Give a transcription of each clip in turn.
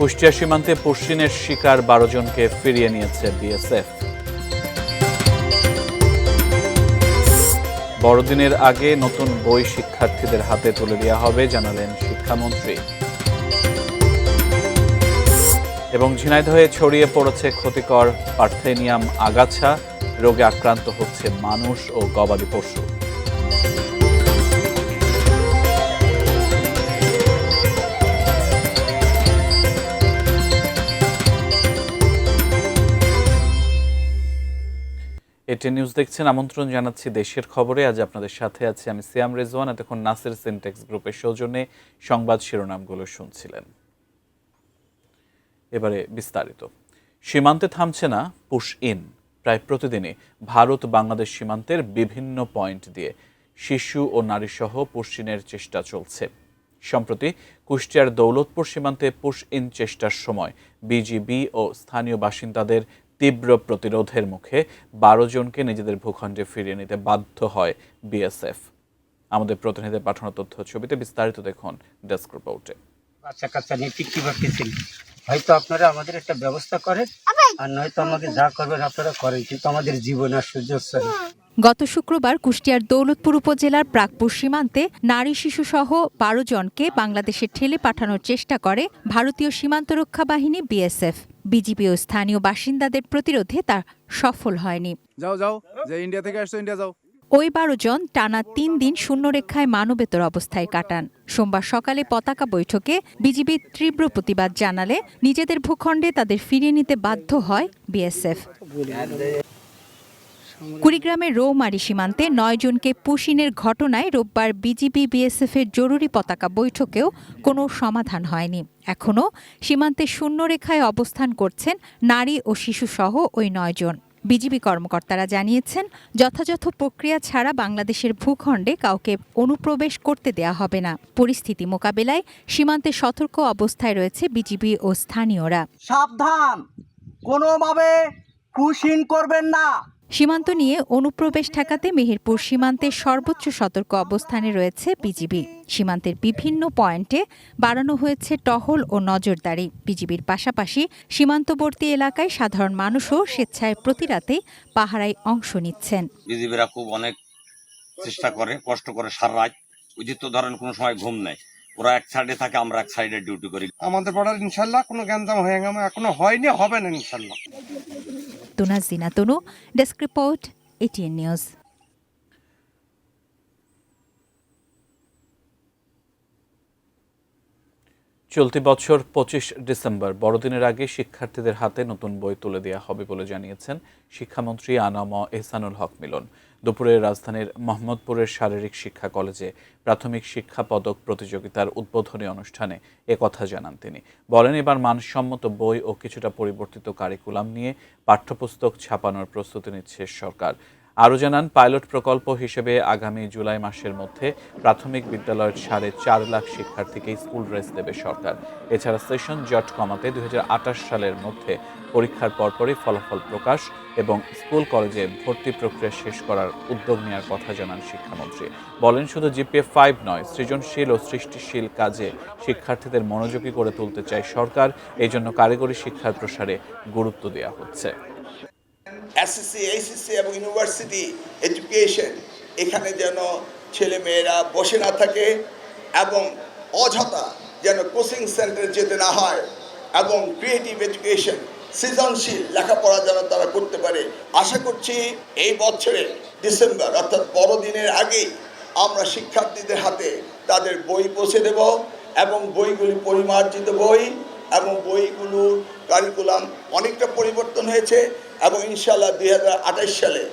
কুষ্টিয়া সীমান্তে পশ্চিমের শিকার 12 জনকে ফিরিয়ে নিয়েছে বিএসএফ। বড়দিনের আগে নতুন বই শিক্ষার্থীদের হাতে তুলে দেওয়া হবে জানালেন শিক্ষামন্ত্রী। এবং ঝিনাইদহে ছড়িয়ে পড়েছে ক্ষতিকর পার্থেনিয়াম আগাছা, রোগে আক্রান্ত হচ্ছে মানুষ ও গবাদি পশু। এটি নিউজ দেখছেন, আমন্ত্রণ জানাচ্ছি দেশের খবরে। আজ আপনাদের সাথে আছি আমি সিয়াম রেজওয়ান। এতক্ষণ নাসির সিনটেক্স গ্রুপের সৌজন্যে সংবাদ শিরোনামগুলো শুনছিলেন। এবারে বিস্তারিত। সীমান্তে থামছে না পুশ ইন। প্রায় প্রতিদিনই ভারত বাংলাদেশ সীমান্তের বিভিন্ন পয়েন্ট দিয়ে শিশু ও নারীসহ পুশ ইনের চেষ্টা চলছে। সম্প্রতি কুষ্টিয়ার দৌলতপুর সীমান্তে পুশ ইন চেষ্টার সময় বিজিবি ও স্থানীয় বাসিন্দাদের তীব্র প্রতিরোধের মুখে 12 জনকে নিজেদের ভূখণ্ডে ফিরিয়ে নিতে বাধ্য হয় বিএসএফ। আমাদের প্রতিনিধিদের পাঠানো তথ্য ছবিতে বিস্তারিত দেখুন ডেস্ক রিপোর্টে। বাচ্চা কাচ্চা নিয়ে টিকটি ভাবতেছেন, হয়তো আপনারা আমাদের একটা ব্যবস্থা করেন, আর নয়তো আমাকে যা করবেন আপনারা করেন, কিন্তু আমাদের জীবন আর সহ্য হচ্ছে না। গত শুক্রবার কুষ্টিয়ার দৌলতপুর উপজেলার প্রাকপুর সীমান্তে নারী শিশুসহ 12 জনকে বাংলাদেশে ঠেলে পাঠানোর চেষ্টা করে ভারতীয় সীমান্তরক্ষা বাহিনী বিএসএফ। বিজিবি ও স্থানীয় বাসিন্দাদের প্রতিরোধে তা সফল হয়নি। যাও যে ইন্ডিয়া থেকে আসছো ইন্ডিয়া যাও। ওই 12 জন টানা 3 দিন শূন্যরেখায় মানবেতর অবস্থায় কাটান। সোমবার সকালে পতাকা বৈঠকে বিজিবির তীব্র প্রতিবাদ জানালে নিজেদের ভূখণ্ডে তাদের ফিরিয়ে নিতে বাধ্য হয় বিএসএফ। কুড়িগ্রামের রৌমারী সীমান্তে 9 জনকে পুশিনের ঘটনায় রোববার বিজিবি বিএসএফের জরুরি পতাকা বৈঠকেও কোনো সমাধান হয়নি। এখনও সীমান্তে শূন্যরেখায় অবস্থান করছেন নারী ও শিশুসহ ওই 9 জন। বিজিবি কর্মকর্তারা জানিয়েছেন, যথাযথ প্রক্রিয়া ছাড়া বাংলাদেশের ভূখণ্ডে কাউকে অনুপ্রবেশ করতে দেয়া হবে না। পরিস্থিতি মোকাবেলায় সীমান্তে সতর্ক অবস্থায় রয়েছে বিজিবি ও স্থানীয়রা। সাবধান, কোনোভাবে পুশিং করবেন না। সীমান্ত নিয়ে অনুপ্রবেশ ঠেকাতে মেহেরপুর সীমান্তে সর্বোচ্চ সতর্ক অবস্থানে রয়েছে বিজিবি। সীমান্তের বিভিন্ন পয়েন্টে বাড়ানো হয়েছে টহল ও নজরদারি। বিজিবির পাশাপাশি সীমান্তবর্তী এলাকায় সাধারণ মানুষও স্বেচ্ছায় প্রতি রাতে পাহারায় অংশ নিচ্ছেন। বিজিবিরা খুব অনেক চেষ্টা করে, কষ্ট করে সারা রাত। ওই যে তো ধরেন কোনো সময় ঘুম নেই, ওরা এক সাইডে থাকে, আমরা এক সাইডে ডিউটি করি। আমাদের বর্ডার ইনশাল্লাহ কোনো গ্যাঞ্জাম হয়ে গেল এখনো হয়নি, হবে না ইনশাল্লাহ। তুনাজিনা তনু, ডেস্ক রিপোর্ট, এটিএন নিউজ। চলতি বছর 25 ডিসেম্বর বড়দিনের আগে শিক্ষার্থীদের হাতে নতুন বই তুলে দেওয়া হবে বলে জানিয়েছেন শিক্ষামন্ত্রী আনাম এহসানুল হক মিলন। দুপুরে রাজধানীর মোহাম্মদপুরের শারীরিক শিক্ষা কলেজে প্রাথমিক শিক্ষা পদক প্রতিযোগিতার উদ্বোধনী অনুষ্ঠানে একথা জানান তিনি। বলেন, এবার মানসম্মত বই ও কিছুটা পরিবর্তিত কারিকুলাম নিয়ে পাঠ্যপুস্তক ছাপানোর প্রস্তুতি নিচ্ছে সরকার। আরও জানান, পাইলট প্রকল্প হিসেবে আগামী জুলাই মাসের মধ্যে প্রাথমিক বিদ্যালয়ের 4.5 লাখ শিক্ষার্থীকে স্কুল ড্রেস দেবে সরকার। এছাড়া সেশন জট কমাতে 2028 সালের মধ্যে পরীক্ষার পরপরই ফলাফল প্রকাশ এবং স্কুল কলেজে ভর্তি প্রক্রিয়া শেষ করার উদ্যোগ নেওয়ার কথা জানান শিক্ষামন্ত্রী। বলেন, শুধু জিপিএ 5 নয়, সৃজনশীল ও সৃষ্টিশীল কাজে শিক্ষার্থীদের মনোযোগী করে তুলতে চায় সরকার। এই জন্য কারিগরি শিক্ষার প্রসারে গুরুত্ব দেওয়া হচ্ছে। এসএসসি, এইচএসসি এবং ইউনিভার্সিটি এডুকেশন, এখানে যেন ছেলে মেয়েরা বসে না থাকে এবং অযথা যেন কোচিং সেন্টারে যেতে না হয়, এবং ক্রিয়েটিভ এডুকেশন, সৃজনশীল লেখাপড়া যেন তারা করতে পারে। আশা করছি এই বছরে ডিসেম্বর অর্থাৎ বড়দিনের আগেই আমরা শিক্ষার্থীদের হাতে তাদের বই পৌঁছে দেব, এবং বইগুলি পরিমার্জিত বই এবং বইগুলোর কারিকুলাম অনেকটা পরিবর্তন হয়েছে, এবং ইনশাআল্লাহ 2028 সালে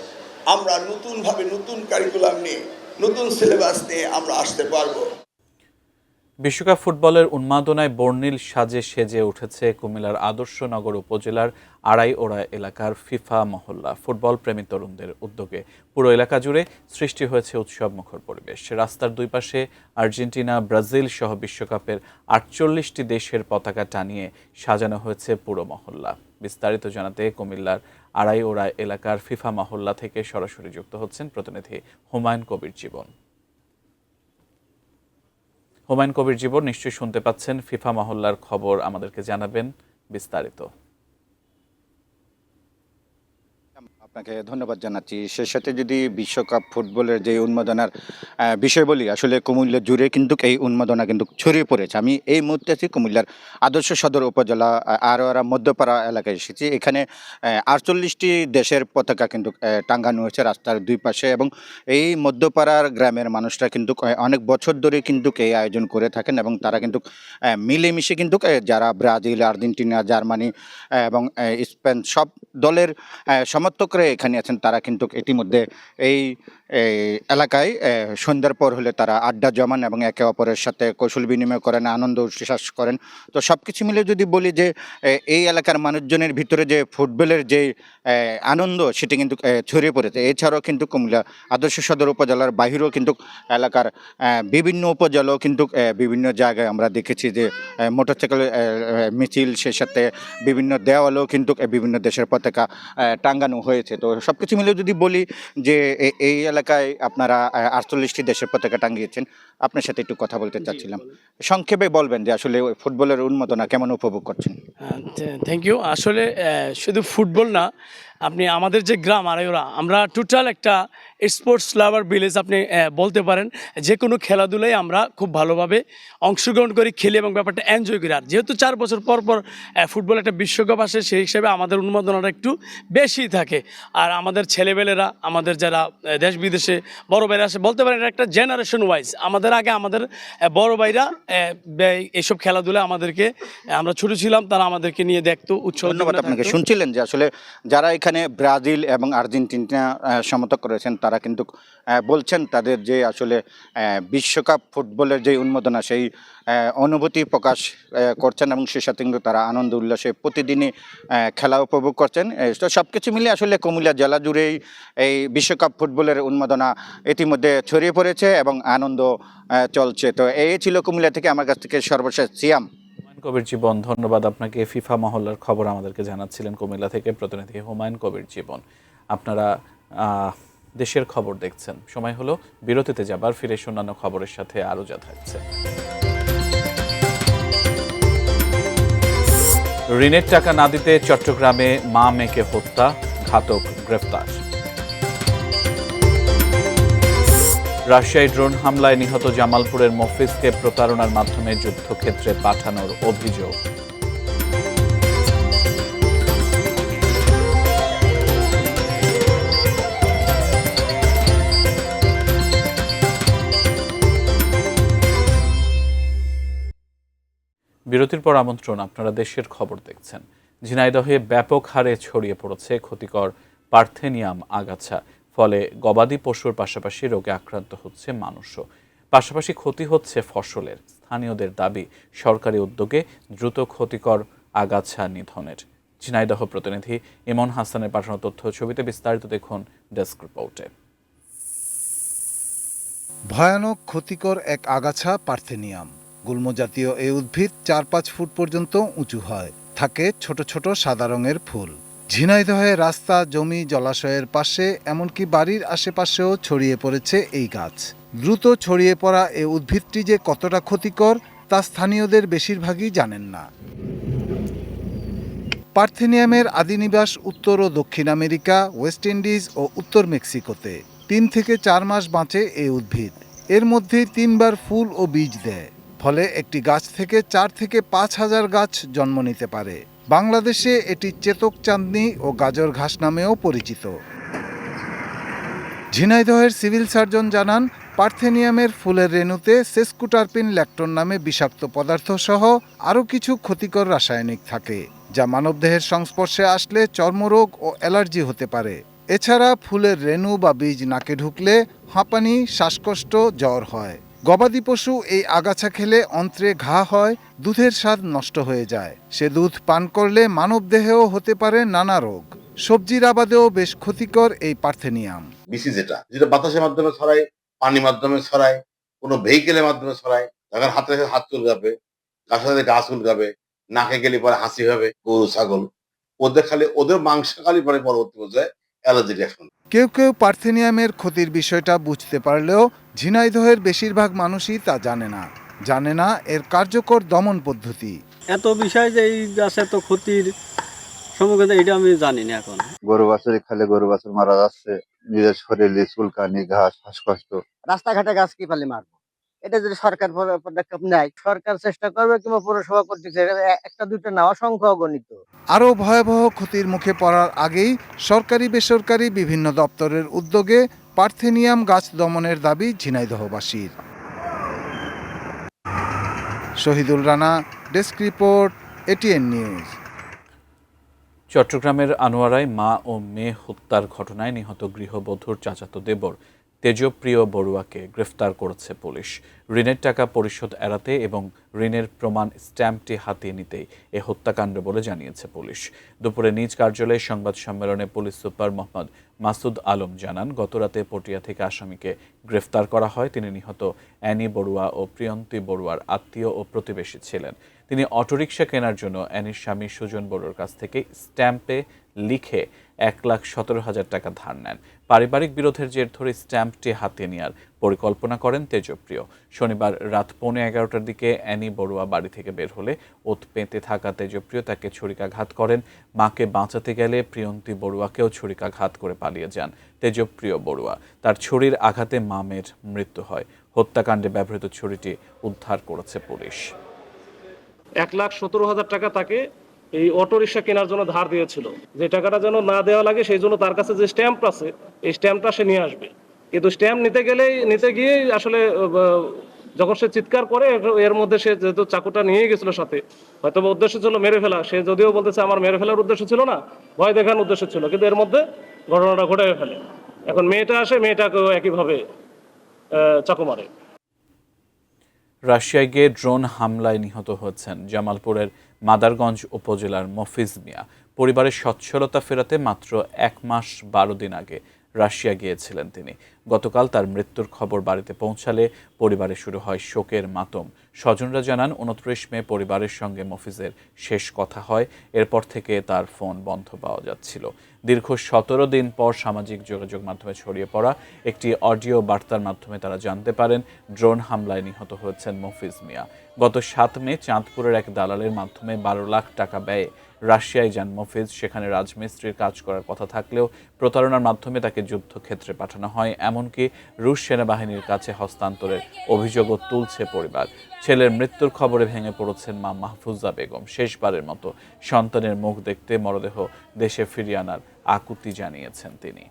আমরা নতুনভাবে নতুন কারিকুলাম নিয়ে, নতুন সিলেবাস নিয়ে আমরা আসতে পারবো। বিশ্বকাপ ফুটবলের উন্মাদনায় বর্ণিল সাজে সেজে উঠেছে কুমিল্লার আদর্শনগর উপজেলার আড়াইওড়া এলাকার ফিফা মহল্লা। ফুটবল প্রেমী তরুণদের উদ্যোগে পুরো এলাকা জুড়ে সৃষ্টি হয়েছে উৎসব মুখর পরিবেশ। রাস্তার দুই পাশে আর্জেন্টিনা, ব্রাজিল সহ বিশ্বকাপের 48টি দেশের পতাকা টানিয়ে সাজানো হয়েছে পুরো মহল্লা। বিস্তারিত জানাতে কুমিল্লার আড়াইওড়া এলাকার ফিফা মহল্লা থেকে সরাসরি যুক্ত হচ্ছেন প্রতিনিধি হুমায়ুন কবির জীবন। হুমায়ুন কবির জীবন নিশ্চয়ই শুনতে পাচ্ছেন। ফিফা মহল্লার খবর আমাদেরকে জানাবেন বিস্তারিত। আপনাকে ধন্যবাদ জানাচ্ছি। সে সাথে যদি বিশ্বকাপ ফুটবলের যে উন্মাদনার বিষয় বলি, আসলে কুমিল্লা জুড়ে কিন্তু এই উন্মাদনা কিন্তু ছড়িয়ে পড়েছে। আমি এই মুহূর্তে আছি কুমিল্লার আদর্শ সদর উপজেলা আরোয়ারা মধ্যপাড়া এলাকায় এসেছি। এখানে 48টি দেশের পতাকা কিন্তু টাঙ্গানো হয়েছে রাস্তার দুই পাশে, এবং এই মধ্যপাড়ার গ্রামের মানুষরা কিন্তু অনেক বছর ধরে কিন্তু এই আয়োজন করে থাকেন, এবং তারা কিন্তু মিলেমিশে কিন্তু যারা ব্রাজিল, আর্জেন্টিনা, জার্মানি এবং স্পেন সব দলের সমর্থকরা এখানে আছেন, তারা কিন্তু ইতিমধ্যে এই এলাকায় সন্ধ্যার পর হলে তারা আড্ডা জমান এবং একে অপরের সাথে কৌশল বিনিময় করেন, আনন্দ উচ্ছ্বাস করেন। তো সব কিছু মিলে যদি বলি যে এই এলাকার মানুষজনের ভিতরে যে ফুটবলের যে আনন্দ সেটি কিন্তু ছড়িয়ে পড়েছে। এছাড়াও কিন্তু কুমিল্লা আদর্শ সদর উপজেলার বাহিরেও কিন্তু এলাকার বিভিন্ন উপজেলাও কিন্তু বিভিন্ন জায়গায় আমরা দেখেছি যে মোটরসাইকেল মিছিল, সে সাথে বিভিন্ন দেওয়ালেও কিন্তু বিভিন্ন দেশের পতাকা টাঙ্গানো হয়েছে। তো সব কিছু মিলে যদি বলি যে এই এলাকায় আপনারা 48টি দেশের পতাকা টাঙ্গিয়েছেন, আপনার সাথে একটু কথা বলতে চাচ্ছিলাম। সংক্ষেপে বলবেন যে আসলে ফুটবলের উন্মাদনা কেমন উপভোগ করছেন? Thank you. আসলে শুধু ফুটবল না, আপনি আমাদের যে গ্রাম আড়াইওরা, আমরা টোটাল একটা স্পোর্টস লাভার ভিলেজ আপনি বলতে পারেন। যে কোনো খেলাধুলায় আমরা খুব ভালোভাবে অংশগ্রহণ করি, খেলি এবং ব্যাপারটা এনজয় করি। আর যেহেতু 4 বছর পর পর ফুটবল একটা বিশ্বকাপ আসে, সেই হিসেবে আমাদের উন্মাদনাটা একটু বেশি থাকে। আর আমাদের ছেলেবেলেরা, আমাদের যারা দেশ বিদেশে বড় ভাইরা আসে, বলতে পারেন এটা একটা জেনারেশন ওয়াইজ। আমাদের আগে আমাদের বড় ভাইরা এইসব খেলাধুলা আমাদেরকে, আমরা ছোটো ছিলাম, তারা আমাদেরকে নিয়ে দেখতো, উৎসাহ। ধন্যবাদ আপনাকে। শুনছিলেন যে আসলে যারা এখানে ব্রাজিল এবং আর্জেন্টিনা সমর্থক রয়েছেন, তারা কিন্তু বলছেন তাদের যে আসলে বিশ্বকাপ ফুটবলের যে উন্মাদনা সেই অনুভূতি প্রকাশ করছেন, এবং সে সাথে কিন্তু তারা আনন্দ উল্লাসে প্রতিদিনই খেলা উপভোগ করছেন। তো সব কিছু মিলে আসলে কুমিল্লা জেলা জুড়েই এই বিশ্বকাপ ফুটবলের উন্মাদনা ইতিমধ্যে ছড়িয়ে পড়েছে এবং আনন্দ চলছে। তো এই ছিল কুমিল্লা থেকে আমার কাছ থেকে সর্বশেষ সিয়াম। হুমায়ুন কবির জীবন, ধন্যবাদ আপনাকে। ফিফা মহল্লার খবর আমাদেরকে জানাচ্ছিলেন কুমিল্লা থেকে প্রতিনিধি হুমায়ুন কবির জীবন। আপনারা দেশের খবর দেখছেন। সময় হলো বিরতিতে যাবার, ফিরে অন্যান্য খবরের সাথে আরও যা থাকছে। ঋণের টাকা না দিতে চট্টগ্রামে মা মেয়েকে হত্যা, ঘাতক গ্রেফতার। রাশিয়ায় ড্রোন হামলায় নিহত জামালপুরের মফিজকে প্রতারণার মাধ্যমে যুদ্ধক্ষেত্রে পাঠানোর অভিযোগ। বিরতির পর আমন্ত্রণ, আপনারা দেশের খবর দেখছেন। ঝিনাইদহে ব্যাপক হারে ছড়িয়ে পড়েছে ক্ষতিকর পার্থেনিয়াম আগাছা, ফলে গবাদি পশুর পাশাপাশি রোগে আক্রান্ত হচ্ছে মানুষও। পাশাপাশি ক্ষতি হচ্ছে ফসলের। স্থানীয়দের দাবি সরকারি উদ্যোগে দ্রুত ক্ষতিকর আগাছা নিধনের। ঝিনাইদহ প্রতিনিধি ইমন হাসানের পাঠানো তথ্য ছবিতে বিস্তারিত দেখুন ডেস্ক রিপোর্টে। ভয়ানক ক্ষতিকর এক আগাছা পার্থেনিয়াম। গুল্মজাতীয় এই উদ্ভিদ 4-5 ফুট পর্যন্ত উঁচু হয়, থাকে ছোট ছোট সাদা রঙের ফুল। ঝিনাইদহে রাস্তা, জমি, জলাশয়ের পাশে এমনকি বাড়ির আশেপাশেও ছড়িয়ে পড়েছে এই গাছ। দ্রুত ছড়িয়ে পড়া এই উদ্ভিদটি যে কতটা ক্ষতিকর তা স্থানীয়দের বেশিরভাগই জানেন না। পার্থেনিয়ামের আদিনিবাস উত্তর ও দক্ষিণ আমেরিকা, ওয়েস্ট ইন্ডিজ ও উত্তর মেক্সিকোতে। 3 থেকে 4 মাস বাঁচে এই উদ্ভিদ। এর মধ্যে 3 বার ফুল ও বীজ দেয়, ফলে একটি গাছ থেকে 4 থেকে 5 হাজার গাছ জন্ম নিতে পারে। বাংলাদেশে এটি চেতক চাঁদনি ও গাজর ঘাস নামেও পরিচিত। ঝিনাইদহের সিভিল সার্জন জানান, পার্থেনিয়ামের ফুলের রেণুতে সেস্কুটারপিন ল্যাকটোন নামে বিষাক্ত পদার্থ সহ আরও কিছু ক্ষতিকর রাসায়নিক থাকে, যা মানবদেহের সংস্পর্শে আসলে চর্মরোগ ও অ্যালার্জি হতে পারে। এছাড়া ফুলের রেণু বা বীজ নাকে ঢুকলে হাঁপানি, শ্বাসকষ্ট, জ্বর হয়। গবাদি পশু এই আগাছা খেলে অন্ত্রে ঘা হয়, দুধের স্বাদ নষ্ট হয়ে যায়। সে দুধ পান করলে মানবদেহেও হতে পারে নানা রোগ। সবজির আবাদেও বেশ ক্ষতিকর এই পার্থেনিয়াম। বিসি যেটা বাতাসের মাধ্যমে ছড়ায়, পানির মাধ্যমে ছড়ায়, কোনো ভেহিকেলের মাধ্যমে ছড়ায়। যখন হাতে হাত চুলকাবে, গাছের সাথে গাছ চুলকাবে, নাকে গেলে পরে হাসি হবে, গরু ছাগল ওদের মাংস খালি পরে পরবর্তী পর্যায়ে অ্যালার্জি রিঅ্যাকশন। কেউ কেউ পার্থেনিয়ামের ক্ষতির বিষয়টা বুঝতে পারলেও ঝিনাইদহের বেশিরভাগ মানুষই তা জানে না। জানে না এর কার্যকর দমন পদ্ধতি। এত বিষয় যে এই গাছ এত ক্ষতির সম্মুখীন এটা আমি জানি না এখন। গরু বাছুর খেলে গরু বাছুর মারা যাচ্ছে, নিজের শরীরে চুলকানি, ঘাস, শ্বাসকষ্ট। রাস্তাঘাটে গাছ কি পালি মারবো? এটা যদি সরকার পদক্ষেপ নেয়, সরকার চেষ্টা করবে কিংবা পৌরসভা কর্তৃক একটা দুইটা না, অসংখ্য অগণিত। আরও ভয়াবহ ক্ষতির মুখে পড়ার আগেই সরকারি বেসরকারি বিভিন্ন দপ্তরের উদ্যোগে পার্থেনিয়াম গাছ দমনের দাবি ঝিনাইদহবাসীর। Shahidul Rana, desk report, ATN News. চট্টগ্রামের আনোয়ারায় মা ও মেয়ে হত্যার ঘটনায় নিহত গৃহবধূর চাচাতো দেবর তেজপ্রিয় বড়ুয়াকে গ্রেফতার করেছে পুলিশ। ঋণের টাকা পরিশোধ এড়াতে এবং ঋণের প্রমাণ স্ট্যাম্পটি হাতিয়ে নিতেই এ হত্যাকাণ্ড বলে জানিয়েছে পুলিশ। দুপুরে নিজ কার্যালয়ে সংবাদ সম্মেলনে পুলিশ সুপার মোহাম্মদ মাসুদ আলম জানান, গতরাতে পটিয়া থেকে আসামিকে গ্রেফতার করা হয়। তিনি নিহত অ্যানি বড়ুয়া ও প্রিয়ন্তী বড়ুয়ার আত্মীয় ও প্রতিবেশী ছিলেন। তিনি অটোরিকশা কেনার জন্য অ্যানির স্বামী সুজন বড়ুয়ার কাছ থেকে স্ট্যাম্পে লিখে 1,17,000 টাকা ধার নেন। পারিবারিক বিরোধের জের ধরে স্ট্যাম্পটি হাতে নেওয়ার পরিকল্পনা করেন তেজপ্রিয়। শনিবার রাত 11:15টার দিকে অ্যানি বড়ুয়া বাড়ি থেকে বের হলে ওত পেতে থাকা তেজপ্রিয় তাকে ছুরিকাঘাত করেন। মাকে বাঁচাতে গেলে প্রিয়ন্তী বড়ুয়াকেও ছুরিকাঘাত করে পালিয়ে যান তেজপ্রিয় বড়ুয়া। তার ছুরির আঘাতে মামের মৃত্যু হয়। হত্যাকাণ্ডে ব্যবহৃত ছুরিটি উদ্ধার করেছে পুলিশ। 1,17,000 টাকা তাকে এই অটোরিকশা কেনার জন্য ধার দিয়েছিল। যে টাকাটা যেন না দেওয়া লাগে সেই জন্য তার কাছে যে স্ট্যাম্প আছে এই স্ট্যাম্পটা সে নিয়ে আসবে। কিন্তু স্ট্যাম্প নিতে গিয়েই আসলে যখন সে চিৎকার করে, এর মধ্যে সে যেহেতু চাকুটা নিয়ে গেছিল সাথে, হয়তো উদ্দেশ্য ছিল মেরে ফেলা। সে যদিও বলতেছে আমার মেরে ফেলার উদ্দেশ্য ছিল না, ভয় দেখানোর উদ্দেশ্য ছিল, কিন্তু এর মধ্যে ঘটনাটা ঘটে ফেলে। এখন মেয়েটা আসে, মেয়েটাকেও একইভাবে চাকু মারে। রাশিয়ায় গিয়ে ড্রোন হামলায় নিহত হয়েছেন জামালপুরের মাদারগঞ্জ উপজেলার মফিজ মিয়া। পরিবারের সচ্ছলতা ফেরাতে মাত্র 1 মাস 12 দিন আগে রাশিয়া গিয়েছিলেন তিনি। গতকাল তার মৃত্যুর খবর বাড়িতে পৌঁছালে পরিবারে শুরু হয় শোকের মাতম। স্বজনরা জানান, 29 মে পরিবারের সঙ্গে মফিজের শেষ কথা হয়। এরপর থেকে তার ফোন বন্ধ পাওয়া যাচ্ছিল। দীর্ঘ 17 দিন পর সামাজিক যোগাযোগ মাধ্যমে ছড়িয়ে পড়া একটি অডিও বার্তার মাধ্যমে তারা জানতে পারেন ড্রোন হামলায় নিহত হয়েছেন মফিজ মিয়া। গত 7 মে চাঁদপুরের এক দালালের মাধ্যমে 12 লাখ টাকা ব্যয়ে রাশিয়ায় যান মফিজ। সেখানে রাজমিস্ত্রির কাজ করার কথা থাকলেও প্রতারণার মাধ্যমে তাকে যুদ্ধক্ষেত্রে পাঠানো হয়। এমনকি রুশ সেনাবাহিনীর কাছে হস্তান্তরের অভিযোগও তুলছে পরিবার। ছেলের মৃত্যুর খবরে ভেঙে পড়েছেন মা মাহফুজা বেগম। শেষবারের মতো সন্তানের মুখ দেখতে মরদেহ দেশে ফিরিয়ে আনার আকুতি জানিয়েছেন তিনি।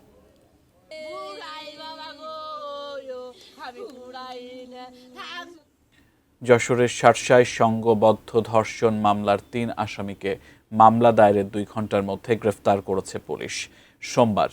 যশোরের শার্শায় সংঘবদ্ধ ধর্ষণ মামলার 3 আসামিকে মামলা দায়েরের 2 ঘন্টার মধ্যে গ্রেফতার করেছে পুলিশ। সোমবার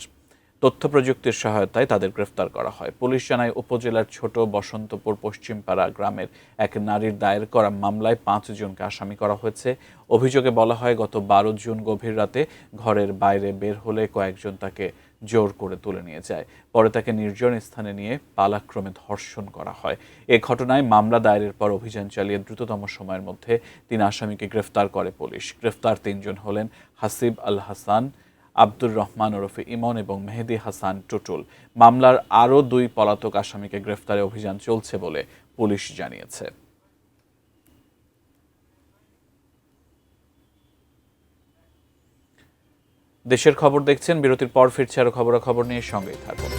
তথ্য প্রযুক্তির সহায়তায় তাদের গ্রেফতার করা হয়। পুলিশ জানায়, উপজেলার ছোট বসন্তপুর পশ্চিমপাড়া গ্রামের এক নারীর দায়ের করা মামলায় 5 জনকে আসামি করা হয়েছে। অভিযোগে বলা হয়, গত 12 জুন গভীর রাতে ঘরের বাইরে বের হলে কয়েকজন তাকে জোর করে তুলে নিয়ে যায়। পরে তাকে নির্জন স্থানে নিয়ে পালাক্রমে ধর্ষণ করা হয়। এ ঘটনায় মামলা দায়েরের পর অভিযান চালিয়ে দ্রুততম সময়ের মধ্যে 3 আসামিকে গ্রেফতার করে পুলিশ। গ্রেফতার 3 জন হলেন হাসিব আল হাসান, আব্দুর রহমান ওরফে ইমন এবং মেহেদি হাসান টুটুল। মামলার আরও 2 পলাতক আসামিকে গ্রেফতারে অভিযান চলছে বলে পুলিশ জানিয়েছে। দেশের খবর দেখছেন, বিরতির পর ফিরছে আরো খবরাখবর নিয়ে, সঙ্গেই থাকুন।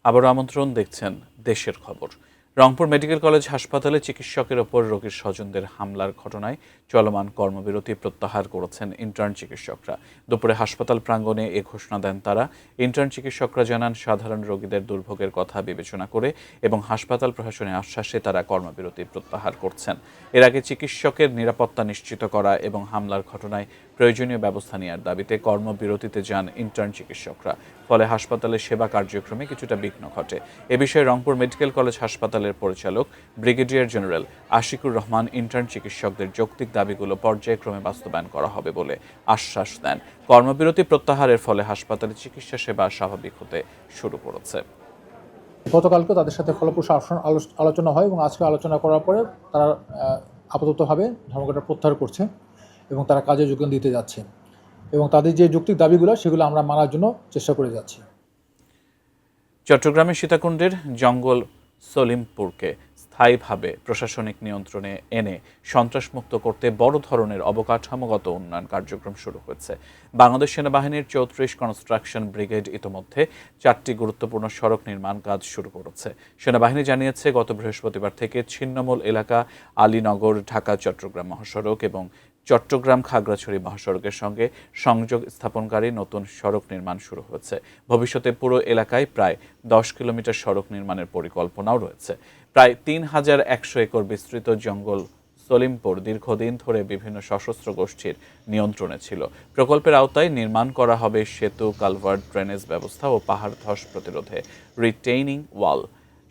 আবার আমন্ত্রণ, দেখছেন দেশের খবর। রংপুর মেডিকেল কলেজ হাসপাতালে চিকিৎসকের ওপর রোগীর স্বজনদের হামলার ঘটনায় চলমান কর্মবিরতি প্রত্যাহার করেছেন ইন্টার্ন চিকিৎসকরা। দুপুরে হাসপাতাল প্রাঙ্গণে এ ঘোষণা দেন তারা। ইন্টার্ন চিকিৎসকরা জানান, সাধারণ রোগীদের দুর্ভোগের কথা বিবেচনা করে এবং হাসপাতাল প্রশাসনের আশ্বাসে তারা কর্মবিরতি প্রত্যাহার করছেন। এর আগে চিকিৎসকের নিরাপত্তা নিশ্চিত করা এবং হামলার ঘটনায় প্রয়োজনীয় ব্যবস্থা নেওয়ার দাবিতে কর্মবিরতিতে যান ইন্টার্ন চিকিৎসকরা। ফলে হাসপাতালের সেবা কার্যক্রমে কিছুটা বিঘ্ন ঘটে। এ বিষয়ে রংপুর মেডিকেল কলেজ হাসপাতালের পরিচালক brigadier general Ashikur Rahman intern চিকিৎসকদের যৌক্তিক দাবিগুলো পর্যায়ক্রমে বাস্তবায়ন করা হবে বলে আশ্বাস দেন। কর্মবিরতি প্রত্যাহারের ফলে হাসপাতালে চিকিৎসা সেবা স্বাভাবিক হতে শুরু করেছে। গতকালকে তাদের সাথে ফলপ্রসূ আলোচনা হয় এবং আজকে আলোচনা করার পরে তারা আপাততভাবে ধর্মঘটটা প্রত্যাহার করছে এবং তারা কাজে যোগদান দিতে যাচ্ছে। এবং তাদের যে যৌক্তিক দাবিগুলো সেগুলো আমরা মানার জন্য চেষ্টা করে যাচ্ছি। চট্টগ্রামের সীতাকুণ্ডের জঙ্গল সলিমপুরকে স্থায়ীভাবে প্রশাসনিক নিয়ন্ত্রণে এনে সন্ত্রাসমুক্ত করতে বড় ধরনের অবকাঠামোগত উন্নয়ন কার্যক্রম শুরু হয়েছে। বাংলাদেশ সেনাবাহিনীর 34 কনস্ট্রাকশন ব্রিগেড ইতোমধ্যে 4টি গুরুত্বপূর্ণ সড়ক নির্মাণ কাজ শুরু করেছে। সেনাবাহিনী জানিয়েছে গত বৃহস্পতিবার থেকে ছিন্নমূল এলাকা আলীনগর ঢাকা চট্টগ্রাম মহাসড়ক এবং চট্টগ্রাম খাগড়াছড়ি মহাসড়কের সঙ্গে সংযোগ স্থাপনকারী নতুন সড়ক নির্মাণ শুরু হয়েছে। ভবিষ্যতে পুরো এলাকায় প্রায় 10 কিলোমিটার সড়ক নির্মাণের পরিকল্পনাও রয়েছে। প্রায় 3100 একর বিস্তৃত জঙ্গল সলিমপুর দীর্ঘদিন ধরে বিভিন্ন সশস্ত্র গোষ্ঠীর নিয়ন্ত্রণে ছিল। প্রকল্পের আওতায় নির্মাণ করা হবে সেতু, কালভার্ট, ড্রেনেজ ব্যবস্থা ও পাহাড় ধস প্রতিরোধে রিটেইনিং ওয়াল।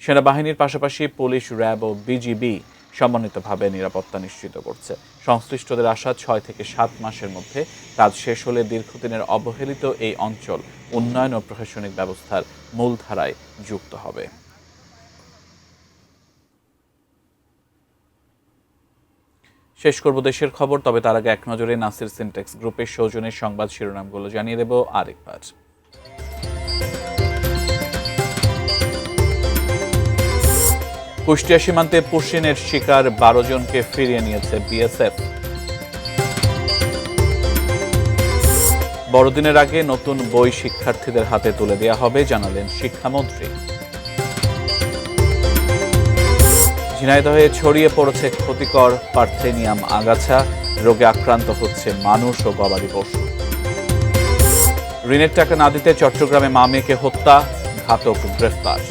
সেনাবাহিনীর পাশাপাশি পুলিশ, র্যাব ও বিজিবি সমন্বিতভাবে নিরাপত্তা নিশ্চিত করছে। সংশ্লিষ্টদের আশা 6 থেকে 7 মাসের মধ্যে কাজ শেষ হলে দীর্ঘদিনের অবহেলিত এই অঞ্চল উন্নয়ন ও প্রশাসনিক ব্যবস্থার মূলধারায় যুক্ত হবে। শেষ করব দেশের খবর, তবে তার আগে এক নজরে নাসির সিনটেক্স গ্রুপের সৌজন্যে সংবাদ শিরোনামগুলো জানিয়ে দেব আরেকবার। কুষ্টিয়া সীমান্তে পুশিনের শিকার 12 জনকে ফিরিয়ে নিয়েছে বিএসএফ। বড়দিনের আগে নতুন বই শিক্ষার্থীদের হাতে তুলে দেওয়া হবে জানালেন শিক্ষামন্ত্রী। ঝিনাইদহে ছড়িয়ে পড়েছে ক্ষতিকর পার্থেনিয়াম আগাছা, রোগে আক্রান্ত হচ্ছে মানুষ ও গবাদি পশু। ঋণের টাকা না দিতে চট্টগ্রামে মা মেয়েকে হত্যা, ঘাতক গ্রেফতার।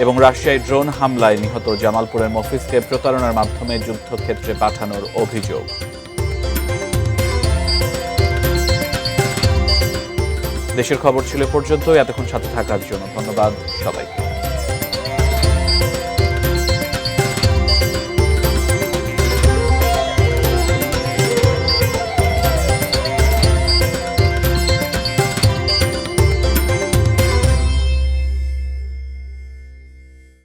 এবং রাশিয়ায় ড্রোন হামলায় নিহত জামালপুরের মফিজকে প্রতারণার মাধ্যমে যুদ্ধক্ষেত্রে পাঠানোর অভিযোগ। দেশের খবর ছিল পর্যন্ত। এতক্ষণ সাথে থাকার জন্য ধন্যবাদ সবাইকে।